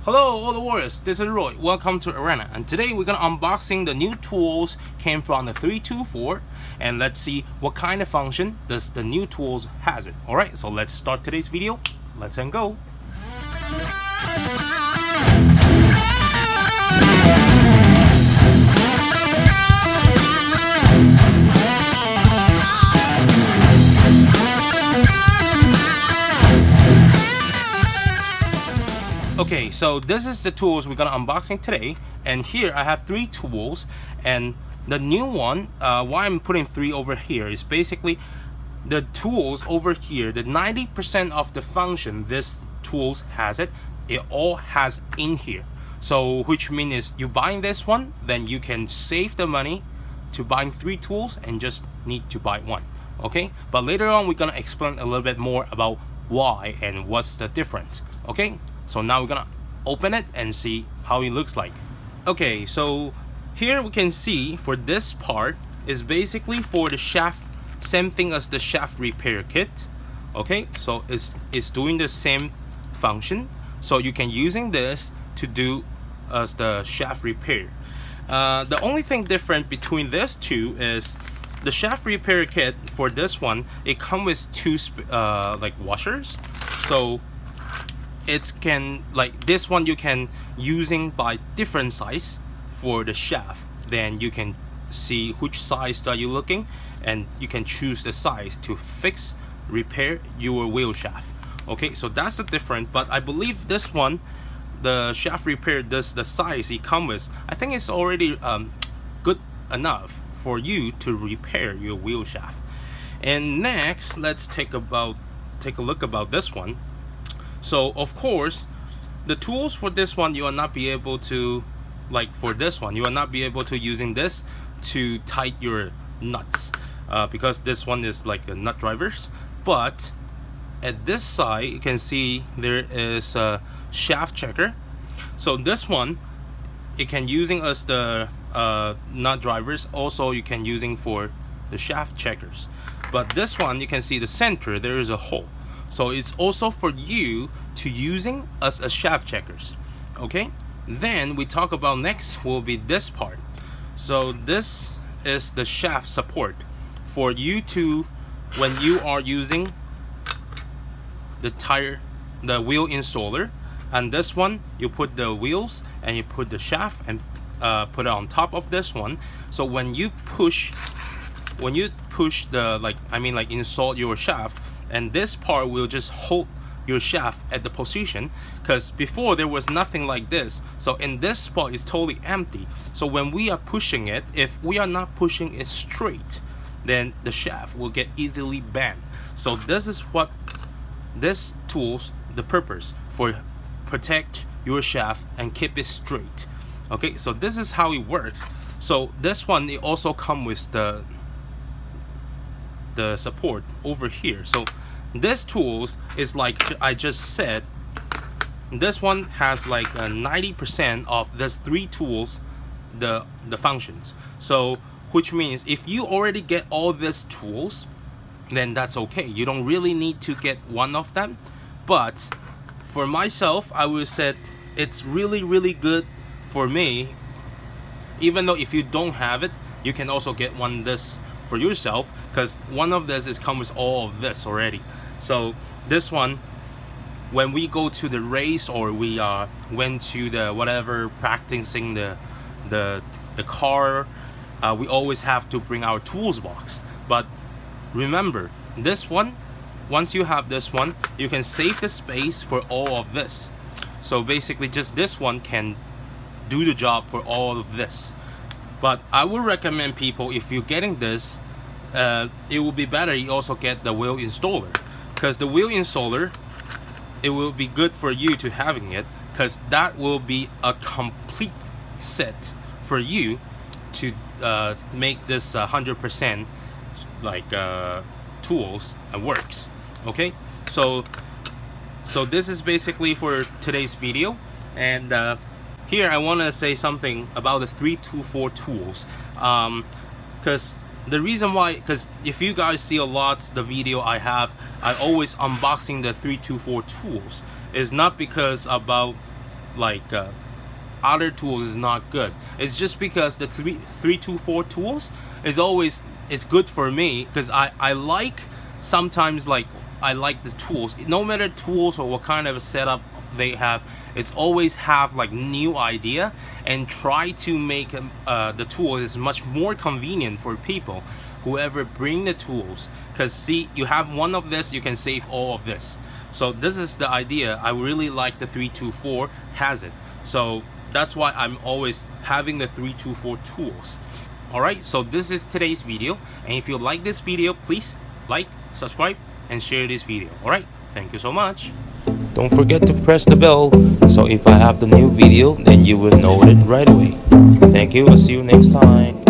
Hello all the warriors, this is Roy, welcome to Arena, and today we're gonna unboxing the new tools came from the 324, and let's see what kind of function does the new tools has it. Alright, so let's start today's video, let's go. Okay, so this is the tools we're gonna unboxing today, and here I have 3 tools, and the new one, why I'm putting 3 over here is basically the tools over here, the 90% of the function this tools has it all has in here. So which means is you buying this one, then you can save the money to buying 3 tools and just need to buy 1. Okay, but later on we're gonna explain a little bit more about why and what's the difference. Okay, so now we're gonna open it and see how it looks like. Okay, so here we can see for this part is basically for the shaft, same thing as the shaft repair kit. Okay, so it's doing the same function, so you can using this to do as the shaft repair. The only thing different between these two is the shaft repair kit. For this one, it comes with 2 like washers, so it can, like this one you can using by different size for the shaft, then you can see which size that you're looking and you can choose the size to fix repair your wheel shaft. Okay, so that's the difference, but I believe this one, the shaft repair, does the size it comes with, I think it's already good enough for you to repair your wheel shaft. And next, let's take a look about this one. So of course, the tools for this one, you will not be able to, like for this one, you will not be able to using this to tight your nuts, because this one is like the nut drivers. But at this side, you can see there is a shaft checker. So this one, it can using as the nut drivers. Also, you can using for the shaft checkers. But this one, you can see the center, there is a hole. So it's also for you to using as a shaft checkers. Okay, then we talk about next will be this part. So this is the shaft support for you to, when you are using the wheel installer, and this one you put the wheels and you put the shaft and put it on top of this one. So when you push the like install your shaft, and this part will just hold your shaft at the position, because before there was nothing like this. So in this spot is totally empty. So when we are pushing it, if we are not pushing it straight, then the shaft will get easily bent. So this is what this tools, the purpose for protect your shaft and keep it straight. Okay, so this is how it works. So this one, it also come with the support over here. So this tools is like I just said, this one has like 90% of this 3 tools, the functions. So which means if you already get all these tools, then that's okay, you don't really need to get one of them. But for myself, I would say it's really good for me. Even though if you don't have it, you can also get one this for yourself, because one of this is comes with all of this already. So this one, when we go to the race or we went to the whatever practicing the car, we always have to bring our tools box. But remember, this one, once you have this one, you can save the space for all of this. So basically just this one can do the job for all of this. But I would recommend people, if you're getting this, it will be better you also get the wheel installer, because the wheel installer, it will be good for you to having it, because that will be a complete set for you to make this 100% like tools and works. Okay, so this is basically for today's video. And here I want to say something about the 324 tools, because the reason why, because if you guys see a lot the video I always unboxing the 324 tools, is not because about like other tools is not good. It's just because the 324 tools is always, it's good for me because I like, sometimes like I like the tools, no matter tools or what kind of a setup they have, it's always have like new idea and try to make the tools is much more convenient for people whoever bring the tools, because see, you have one of this, you can save all of this. So this is the idea. I really like the 324 has it, so that's why I'm always having the 324 tools. Alright, so this is today's video, and if you like this video, please like, subscribe, and share this video. Alright, thank you so much. Don't forget to press the bell, so if I have the new video, then you will know it right away. Thank you, I'll see you next time.